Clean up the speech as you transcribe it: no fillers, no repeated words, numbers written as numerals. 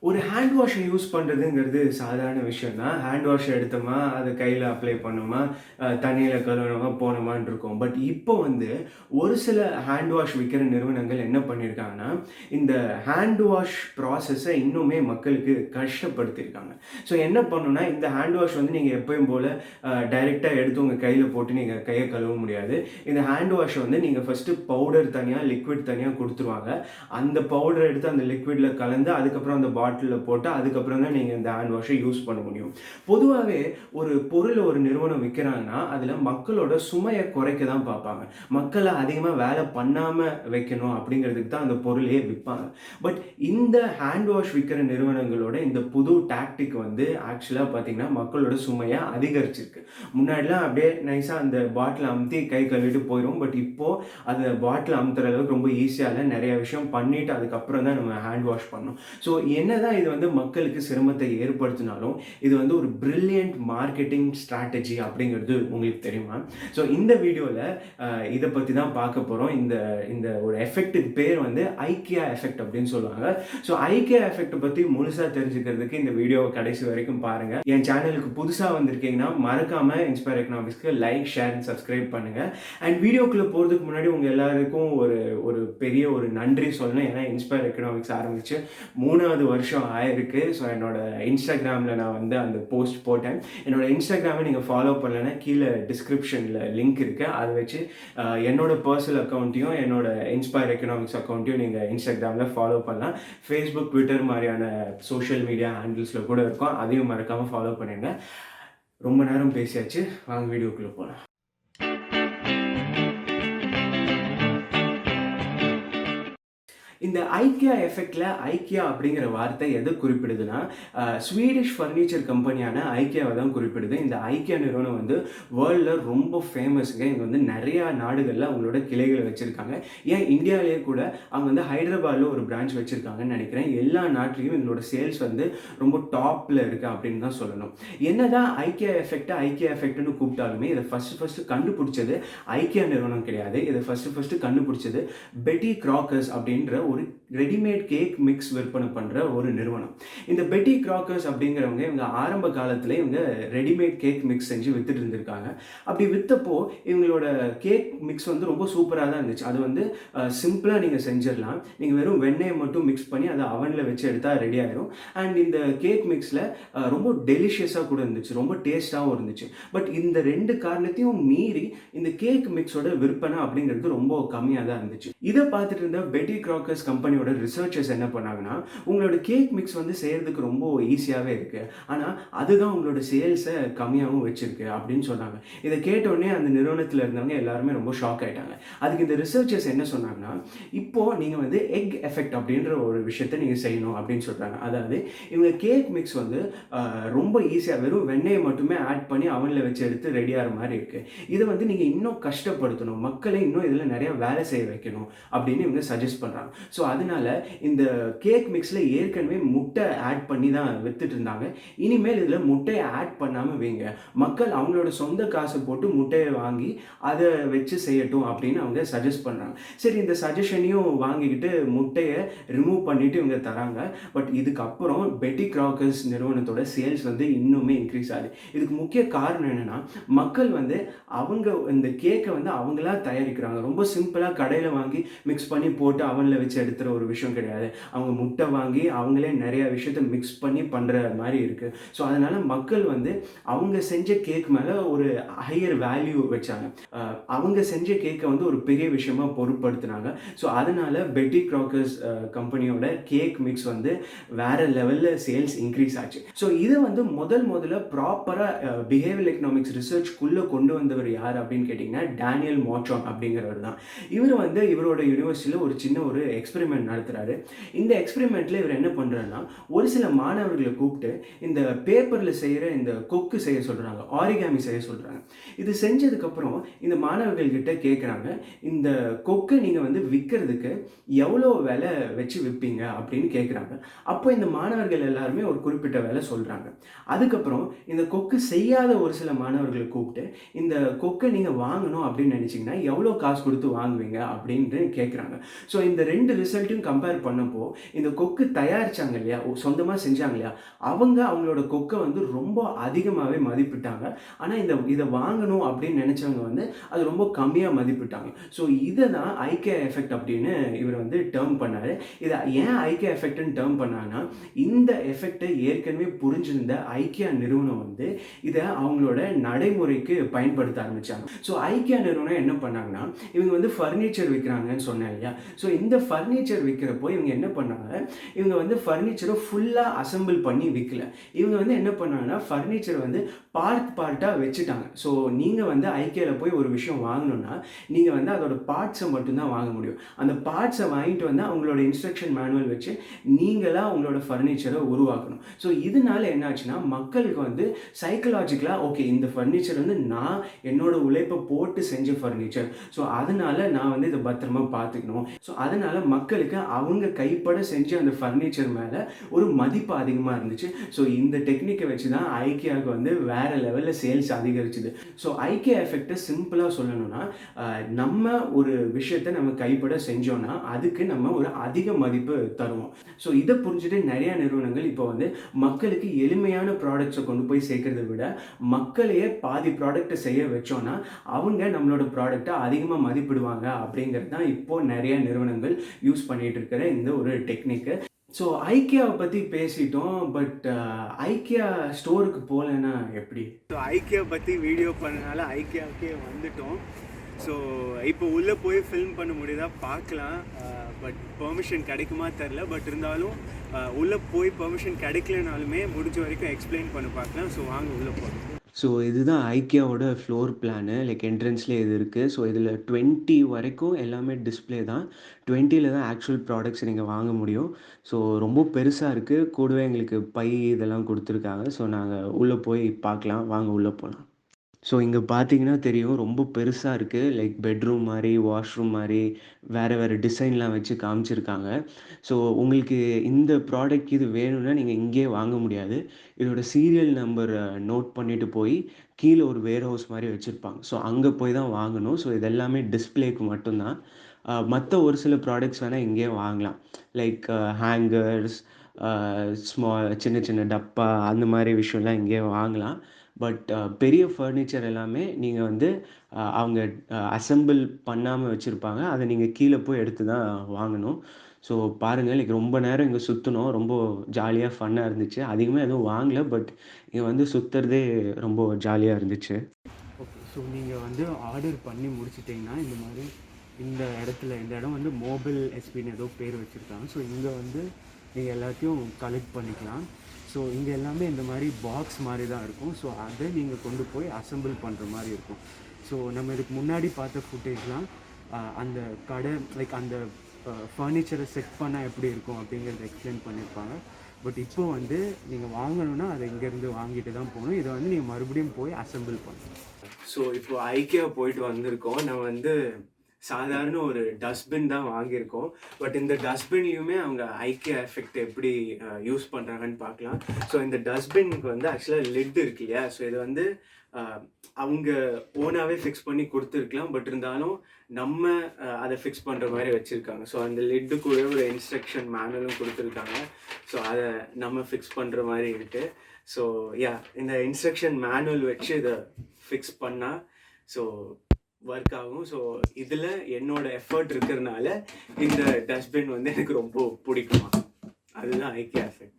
ஒரு hand வாஷை use பண்ணுறதுங்கிறது சாதாரண விஷயம் தான். ஹேண்ட் வாஷ் எடுத்தோமா, அதை கையில் அப்ளை பண்ணோமா, தண்ணியில் கழுவுனோமா, போனோமான்னு இருக்கும். பட் இப்போ வந்து ஒரு சில ஹேண்ட் வாஷ் விற்கிற நிறுவனங்கள் என்ன பண்ணியிருக்காங்கன்னா, இந்த ஹேண்ட் வாஷ் ப்ராசஸை இன்னுமே மக்களுக்கு கஷ்டப்படுத்தியிருக்காங்க. ஸோ என்ன பண்ணணும்னா, இந்த ஹேண்ட் வாஷ் வந்து நீங்கள் எப்பயும் போல் டைரெக்டாக எடுத்து உங்கள் கையில் போட்டு நீங்கள் கையை கழுவ முடியாது. இந்த ஹேண்ட் வாஷை வந்து நீங்கள் ஃபஸ்ட்டு பவுடர் தனியாக, லிக்விட் தனியாக குடுத்துருவாங்க. அந்த பவுடர் எடுத்து அந்த லிக்விட்ல கலந்து, அதுக்கப்புறம் அந்த பாட்டில்ல போட்டு, அதுக்கப்புறம் தான் நீங்க இந்த ஹேண்ட் வாஷை யூஸ் பண்ண முடியும். பொதுவாவே ஒரு பொருள ஒரு நிறுவனம் விக்கிறாங்கன்னா, அதுல மக்களோட சுமைய குறைக்க தான் பார்ப்பாங்க. மக்கள அதிகமா வேலை பண்ணாம வைக்கணும் அப்படிங்கிறதுக்கு தான் அந்த பொருளையே விப்பாங்க. பட் இந்த ஹேண்ட் வாஷ் விக்கிற நிறுவனங்களோட இந்த புது டாக்டிக் வந்து ஆக்சுவலா பார்த்தீங்கன்னா, மக்களோட சுமைய அதிகரிச்சிருக்கு. முன்னாடிலாம் அப்படியே நைஸா அந்த பாட்டில அமுத்தி கை கழுவிட்டு போயிரும். பட் இப்போ அந்த பாட்டில் அமுத்துற அளவுக்கு ரொம்ப ஈஸியா இல்ல. நெறைய விஷயம் பண்ணிட்டு அதுக்கப்புறம் தான் நம்ம ஹேண்ட் வாஷ் பண்ணணும். ஸோ என்னதான் இது வந்து மக்களுக்கு சிரமத்தை ஏற்படுத்தினாலும், இது வந்து ஒரு பிரில்லியன்ட் மார்க்கெட்டிங் ஸ்ட்ராட்டஜி அப்படிங்கிறது உங்களுக்கு தெரியுமா? ஸோ இந்த வீடியோல இத பத்தி தான் பார்க்க போறோம். இந்த இந்த ஒரு எஃபெக்ட்டுக்கு பேர் வந்து ஐக்கியா எஃபெக்ட் அப்படின்னு சொல்லுவாங்க. ஸோ ஐக்கியா எஃபெக்ட் பத்தி முழுசா தெரிஞ்சுக்கிறதுக்கு இந்த வீடியோவ கடைசி வரைக்கும் பாருங்க. என் சேனலுக்கு புதுசா வந்திருக்கீங்கன்னா மறக்காம இன்ஸ்பயர் எக்கனாமிக்ஸ்க்கு லைக், ஷேர் அண்ட் சப்ஸ்கிரைப் பண்ணுங்க. அண்ட் வீடியோக்குள்ள போறதுக்கு முன்னாடி உங்க எல்லாருக்கும் ஒரு ஒரு பெரிய ஒரு நன்றி சொல்லணும். ஏன்னா இன்ஸ்பயர் எக்கனாமிக்ஸ் ஆரம்பிச்சு 3வது வருஷம் ஆயிருக்கு. ஸோ என்னோட இன்ஸ்டாகிராமில் நான் வந்து அந்த போஸ்ட் போட்டேன். என்னோட இன்ஸ்டாகிராமை நீங்கள் ஃபாலோ பண்ணலைன்னா கீழே டிஸ்கிரிப்ஷனில் லிங்க் இருக்குது. அதை வச்சு என்னோட பர்சனல் அக்கௌண்ட்டையும் என்னோட இன்ஸ்பயர் எக்கனாமிக்ஸ் அக்கௌண்ட்டையும் நீங்கள் இன்ஸ்டாகிராமில் ஃபாலோ பண்ணலாம். ஃபேஸ்புக், ட்விட்டர் மாதிரியான சோஷியல் மீடியா ஹேண்டில்ஸில் கூட இருக்கும். அதையும் மறக்காமல் ஃபாலோ பண்ணிடுங்க. ரொம்ப நேரம் பேசியாச்சு, வாங்க வீடியோக்குள்ளே போகலாம். இந்த ஐக்கியா எஃபெக்ட்ல ஐக்கியா அப்படிங்கிற வார்த்தை எதை குறிப்பிடுதுன்னா, ஸ்வீடிஷ் ஃபர்னிச்சர் கம்பெனியான ஐக்கியாவை தான் குறிப்பிடுது. இந்த ஐக்கியா நிறுவனம் வந்து வேர்ல்டில் ரொம்ப ஃபேமஸுங்க. இவங்க வந்து நிறையா நாடுகளில் அவங்களோட கிளைகளை வச்சுருக்காங்க. ஏன் இந்தியாவிலேயே கூட அவங்க வந்து ஹைதராபாத்தில் ஒரு பிரான்ச் வச்சுருக்காங்கன்னு நினைக்கிறேன். எல்லா நாட்டிலையும் இவங்களோட சேல்ஸ் வந்து ரொம்ப டாப்பில் இருக்குது அப்படின்னு தான் சொல்லணும். என்னதான் ஐக்கியா எஃபெக்ட்னு கூப்பிட்டாலுமே இதை ஃபஸ்ட்டு கண்டுபிடிச்சது ஐக்கியா நிறுவனம் கிடையாது. இதை ஃபஸ்ட்டு கண்டுபிடிச்சது பெட்டி கிராக்கர்ஸ் அப்படின்ற ஒரு ரெடிமேட் கேக் மிக்ஸ் விற்பனை பண்ற ஒரு நிறுவனம். இந்த பெட்டி கிராக்கர்ஸ் அப்படிங்கிறவங்க இவங்க ஆரம்ப காலத்துல இவங்க ரெடிமேட் கேக் மிக்ஸ் செஞ்சு வித்துட்டு இருந்திருக்காங்க. அப்படி வித்தப்போ இவங்களோட கேக் மிக்ஸ் வந்து ரொம்ப சூப்பராக தான் இருந்துச்சு. அது வந்து சிம்பிளா நீங்க செஞ்சிடலாம். நீங்க வெறும் வெண்ணெயை மட்டும் மிக்ஸ் பண்ணி அதை அவன்ல வச்சு எடுத்தா ரெடி ஆயிரும். அண்ட் இந்த கேக் மிக்ஸ்ல ரொம்ப டெலிஷியஸா கூட இருந்துச்சு, ரொம்ப டேஸ்டாகவும் இருந்துச்சு. பட் இந்த ரெண்டு காரணத்தையும் மீறி இந்த கேக் மிக்ஸோட விற்பனை அப்படிங்கிறது ரொம்ப கம்மியாக தான் இருந்துச்சு. இதை பார்த்துட்டு இருந்த பெட்டி கிராக்கர்ஸ் கம்பெனியோட ரிசர்ச்சர்ஸ் என்ன பண்ணாங்கன்னா, உங்களோட கேக் மிக்ஸ் வந்து செய்யறதுக்கு ரொம்ப ஈஸியாகவே இருக்கு, ஆனால் அதுதான் உங்களோட சேல்ஸை கம்மியாகவும் வச்சிருக்கு அப்படின்னு சொன்னாங்க. இதை கேட்டோடனே அந்த நிறுவனத்தில் இருந்தவங்க எல்லாருமே ரொம்ப ஷாக் ஆயிட்டாங்க. அதுக்கு இந்த ரிசர்ச்சர்ஸ் என்ன சொன்னாங்கன்னா, இப்போ நீங்கள் வந்து எக் எஃபெக்ட் அப்படின்ற ஒரு விஷயத்தை நீங்கள் செய்யணும் அப்படின்னு சொல்கிறாங்க. அதாவது இவங்க கேக் மிக்ஸ் வந்து ரொம்ப ஈஸியாக வெறும் வெண்ணெயை மட்டுமே ஆட் பண்ணி அவனில் வச்சு எடுத்து ரெடியாகிற மாதிரி இருக்கு. இதை வந்து நீங்கள் இன்னும் கஷ்டப்படுத்தணும், மக்களை இன்னும் இதில் நிறைய வேலை செய்ய வைக்கணும் அப்படின்னு இவங்க சஜஸ்ட் பண்ணுறாங்க. ஸோ அதனால இந்த கேக் மிக்ஸில் ஏற்கனவே முட்டை ஆட் பண்ணி தான் வித்துட்டு இருந்தாங்க. இனிமேல் இதில் முட்டையை ஆட் பண்ணாமல் வைங்க, மக்கள் அவங்களோட சொந்த காசை போட்டு முட்டையை வாங்கி அதை வச்சு செய்யட்டும் அப்படின்னு அவங்க சஜஸ்ட் பண்ணுறாங்க. சரி, இந்த சஜஷனையும் வாங்கிக்கிட்டு முட்டையை ரிமூவ் பண்ணிட்டு இவங்க தராங்க. பட் இதுக்கப்புறம் பெட்டி கிராக்கர்ஸ் நிறுவனத்தோட சேல்ஸ் வந்து இன்னுமே இன்க்ரீஸ் ஆகுது. இதுக்கு முக்கிய காரணம் என்னன்னா, மக்கள் வந்து அவங்க இந்த கேக்கை வந்து அவங்களா தயாரிக்கிறாங்க. ரொம்ப சிம்பிளாக கடையில் வாங்கி மிக்ஸ் பண்ணி போட்டு அவனில் வச்சு எடுத்துகிற ஒரு விஷயம் கிடையாது. அவங்க முட்டை வாங்கி அவங்களே நிறைய விஷயத்த மிக்ஸ் பண்ணி பண்ணுற மாதிரி இருக்குது. ஸோ அதனால் மக்கள் வந்து அவங்க செஞ்ச கேக் மேலே ஒரு ஹையர் வேல்யூ வச்சாங்க. அவங்க செஞ்ச கேக்கை வந்து ஒரு பெரிய விஷயமா பொருட்படுத்தினாங்க. ஸோ அதனால் பெட்டி கிராக்கர்ஸ் கம்பெனியோட கேக் மிக்ஸ் வந்து வேற லெவலில் சேல்ஸ் இன்க்ரீஸ் ஆச்சு. ஸோ இதை வந்து முதல்ல ப்ராப்பராக பிஹேவியர் எக்கனாமிக்ஸ் ரிசர்ச்குள்ளே கொண்டு வந்தவர் யார் அப்படின்னு கேட்டிங்கன்னா, டேனியல் மோட்ராங் அப்படிங்கிறவர் தான். இவர் வந்து இவரோட யூனிவர்சிட்டியில் ஒரு சின்ன ஒரு எக்ஸ்பெரிமெண்ட் நடத்துறாரு. இந்த எக்ஸ்பெரிமெண்ட்ல இவர் என்ன பண்றாருன்னா, ஒரு சில மாணவர்களை கூப்பிட்டு இந்த பேப்பர்ல செய்யற இந்த கொக்கு செய்ய சொல்றாங்க, ஆரிகாமி செய்ய சொல்றாங்க. இது செஞ்சதுக்கு அப்புறம் இந்த மாணவர்கள் கிட்ட கேட்கறாங்க, இந்த கொக்கை நீங்க வந்து விற்கிறதுக்கு எவ்வளோ விலை வச்சு விற்பீங்க அப்படின்னு கேட்கறாங்க. அப்போ இந்த மாணவர்கள் எல்லாருமே ஒரு குறிப்பிட்ட விலை சொல்றாங்க. அதுக்கப்புறம் இந்த கொக்கு செய்யாத ஒரு சில மாணவர்களை கூப்பிட்டு, இந்த கொக்கை நீங்க வாங்கணும் அப்படின்னு நினைச்சீங்கன்னா எவ்வளோ காசு கொடுத்து வாங்குவீங்க அப்படின்னு கேட்கறாங்க. ஸோ இந்த ரெண்டு ரிசல்ட்டையும் எஃபெக்ட்டுன்னு கம்பேர் பண்ணப்போ இந்த கொக்கு தயாரிச்சாங்க இல்லையா, சொந்தமா செஞ்சாங்க இல்லையா, அவங்களோட கொக்க வந்து ரொம்ப அதிகமாவே மதிப்பிட்டாங்க. ஆனா இத வாங்கணும் அப்படின்னு நெனைச்சவங்க வந்து அது ரொம்ப கம்மியா மதிப்பிட்டாங்க. ஸோ இத தான் ஐக்கியா எஃபெக்ட் அப்படின்னு இவர் வந்து டெர்ம் பண்ணாரு. இத ஏன் ஐக்கியா எஃபெக்ட்ன்னு டெர்ம் பண்ணாங்கன்னா, இந்த எஃபெக்ட்ட ஏற்கனவே புரிஞ்சிருந்த ஐக்கியா நிறுவனம் வந்து இத அவங்களோட நடைமுறைக்கு பயன்படுத்த ஆரம்பிச்சாங்க. ஸோ ஐக்கியா நிறுவனம் என்ன பண்ணாங்கன்னா, இவங்க வந்து ஃபர்னிச்சர் விக்கிறாங்கன்னு சொன்னேன் இல்லையா? ஸோ இந்த ஃபர்னிச்சர் விக்கிறப்போ இவங்க என்ன பண்ணாங்க, இவங்க வந்து ஃபர்னிச்சர ஃபுல்லா அசெம்பிள் பண்ணி விக்கல. இவங்க வந்து என்ன பண்ணாங்கன்னா, ஃபர்னிச்சர் வந்து பார்ட்டா வச்சுட்டாங்க. ஸோ நீங்க வந்து ஐக்கியால போய் ஒரு விஷயம் வாங்கணும்னா, நீங்க வந்து அதோட பார்ட்ஸ மட்டும் தான் வாங்க முடியும். அந்த பார்ட்ஸ வாங்கிட்டு வந்து அவங்களோட இன்ஸ்ட்ரக்ஷன் மேனுவல் வச்சு நீங்களா உங்களோட ஃபர்னிச்சர உருவாக்கணும். ஸோ இதனால என்ன ஆச்சுன்னா, மக்களுக்கு வந்து சைக்காலஜிக்கலா ஓகே இந்த ஃபர்னிச்சர் வந்து நான் என்னோட உழைப்ப போட்டு செஞ்ச ஃபர்னிச்சர். ஸோ அதனால நான் வந்து இத பத்திரமா பார்த்துக்கணும். ஸோ அதனால மக்களுக்கு அவங்க கைப்பட செஞ்ச அந்த ஃபர்னிச்சர் மேல ஒரு மதிப்பு அதிகமா இருந்துச்சு. ஸோ இந்த டெக்னிக்க வச்சு தான் ஐக்கியாவுக்கு வந்து வேற லெவல்ல சேல்ஸ் அதிகரிச்சுது. ஸோ ஐக்கியா எஃபெக்ட்ட சிம்பிளா சொல்லணும்னா, நம்ம ஒரு விஷயத்த நம்ம கைப்பட செஞ்சோம்னா, அதுக்கு நம்ம ஒரு அதிக மதிப்பு தருவோம். ஸோ இத புரிஞ்சுட்டு நெறைய நிறுவனங்கள் இப்போ வந்து மக்களுக்கு எளிமையான ப்ராடக்ட்ஸ கொண்டு போய் சேர்க்கிறத விட, மக்களையே பாதி ப்ராடக்ட்ட செய்ய வச்சோம்னா, அவங்க நம்மளோட ப்ராடக்ட்ட அதிகமா மதிப்பிடுவாங்க அப்படிங்கிறது தான் இப்போ நெறைய நிறுவனங்கள் யூஸ் பண்ணிட்டு இருக்கிற இந்த ஒரு டெக்னிக்கு. ஸோ ஐக்கியாவ பத்தி பேசிட்டோம். பட் ஐக்கியா ஸ்டோருக்கு போலன்னா எப்படி? ஸோ ஐக்கியா பத்தி வீடியோ பண்ணனால ஐக்கியாவுக்கே வந்துட்டோம். ஸோ இப்போ உள்ளே போய் ஃபில்ம் பண்ண முடியுதா பார்க்கலாம். பட் பெர்மிஷன் கிடைக்குமா தெரில. பட் இருந்தாலும் உள்ளே போய் பெர்மிஷன் கிடைக்கலனாலுமே முடிஞ்ச வரைக்கும் எக்ஸ்பிளைன் பண்ண பார்க்கலாம். ஸோ வாங்க உள்ளே போகலாம். ஸோ இதுதான் ஐக்கியாவோட ஃப்ளோர் பிளானு. லைக் என்ட்ரன்ஸ்லேயே இது இருக்குது. ஸோ இதில் 20 வரைக்கும் எல்லாமே டிஸ்பிளே தான். 20ல் தான் ஆக்சுவல் ப்ராடக்ட்ஸ் நீங்கள் வாங்க முடியும். ஸோ ரொம்ப பெருசாக இருக்குது. கூடவே எங்களுக்கு பை இதெல்லாம் கொடுத்துருக்காங்க. ஸோ நாங்கள் உள்ளே போய் பார்க்கலாம். வாங்க உள்ளே போகலாம். ஸோ இங்கே பார்த்தீங்கன்னா தெரியும், ரொம்ப பெருசா இருக்கு. லைக் பெட்ரூம் மாரி, வாஷ்ரூம் மாரி, வேறு டிசைன்லாம் வச்சு காமிச்சிருக்காங்க. ஸோ உங்களுக்கு இந்த ப்ராடக்ட் இது வேணும்னா, நீங்க இங்கேயே வாங்க முடியாது. இதோட சீரியல் நம்பர் நோட் பண்ணிட்டு போய், கீழ ஒரு வேர்ஹவுஸ் மாரி வச்சிருப்பாங்க. ஸோ அங்க போய் தான் வாங்கணும். ஸோ இது எல்லாமே டிஸ்ப்ளேக்கு மட்டும் தான். மத்த ஒரு சில ப்ராடக்ட்ஸ் வேணா இங்கேயே வாங்கலாம். லைக் ஹேங்கர்ஸ், அ சின்ன சின்ன டப்பா அந்த மாரி விஷயம்லாம் இங்கேயே வாங்கலாம். பட் பெரிய ஃபர்னிச்சர் எல்லாமே நீங்க வந்து அவங்க அசெம்பிள் பண்ணாம வச்சிருப்பாங்க. அத நீங்க கீழ போய் எடுத்து தான் வாங்கணும். ஸோ பாருங்க, லைக் ரொம்ப நேரம் இங்க சுத்துனோம். ரொம்ப ஜாலியா, ஃபன்னா இருந்துச்சு. அதிகமா எதுவும் வாங்கல. பட் இங்க வந்து சுத்துறதே ரொம்ப ஜாலியா இருந்துச்சு. ஓகே. ஸோ நீங்க வந்து ஆர்டர் பண்ணி முடிச்சிட்டீங்கன்னா, இந்த மாரி இந்த இந்த இடம் வந்து மொபைல் எஸ்பின்னு ஏதோ பேர் வச்சிருக்காங்க. ஸோ இங்க வந்து நீங்க எல்லாத்தையும் கலெக்ட் பண்ணிக்கலாம். ஸோ இங்கே எல்லாமே இந்த மாதிரி பாக்ஸ் மாதிரி தான் இருக்கும். ஸோ அதை நீங்கள் கொண்டு போய் அசெம்பிள் பண்ணுற மாதிரி இருக்கும். ஸோ நம்ம இதுக்கு முன்னாடி பார்த்த ஃபுட்டேஜ்லாம் அந்த கடை லைக் அந்த ஃபர்னிச்சரை செட் பண்ணால் எப்படி இருக்கும் அப்படிங்கிறத எக்ஸ்பிளைன் பண்ணியிருப்பாங்க. பட் இப்போ வந்து நீங்கள் வாங்கணுன்னா அதை இங்கேருந்து வாங்கிட்டு தான் போகணும். இதை வந்து நீங்கள் மறுபடியும் போய் அசெம்பிள் பண்ணணும். ஸோ இப்போ ஐக்கியா போயிட்டு வந்திருக்கோம். நான் வந்து சாதாரண ஒரு டஸ்ட்பின் தான் வாங்கியிருக்கோம். பட் இந்த டஸ்ட்பின்லையுமே அவங்க ஐக்கியா எஃபெக்ட் எப்படி யூஸ் பண்ணுறாங்கன்னு பார்க்கலாம். ஸோ இந்த டஸ்ட்பின்க்கு வந்து ஆக்சுவலாக லிட் இருக்கு இல்லையா? ஸோ இது வந்து அவங்க ஓனாகவே ஃபிக்ஸ் பண்ணி கொடுத்துருக்கலாம். பட் இருந்தாலும் நம்ம அதை ஃபிக்ஸ் பண்ணுற மாதிரி வச்சுருக்காங்க. ஸோ அந்த லிட்டு கூட ஒரு இன்ஸ்ட்ரக்ஷன் மேனுவலும் கொடுத்துருக்காங்க. ஸோ அதை நம்ம ஃபிக்ஸ் பண்ணுற மாதிரி இருக்குது. ஸோ யா, இந்த இன்ஸ்ட்ரக்ஷன் மேனுவல் வச்சு இதை ஃபிக்ஸ் பண்ணால் ஸோ ஒர்க் ஆகும். ஸோ இதில் என்னோட எஃபர்ட் இருக்கிறதுனால இந்த டஸ்ட்பின் வந்து எனக்கு ரொம்ப பிடிக்குமா. அதுதான் ஐக்கியா எஃபெக்ட்.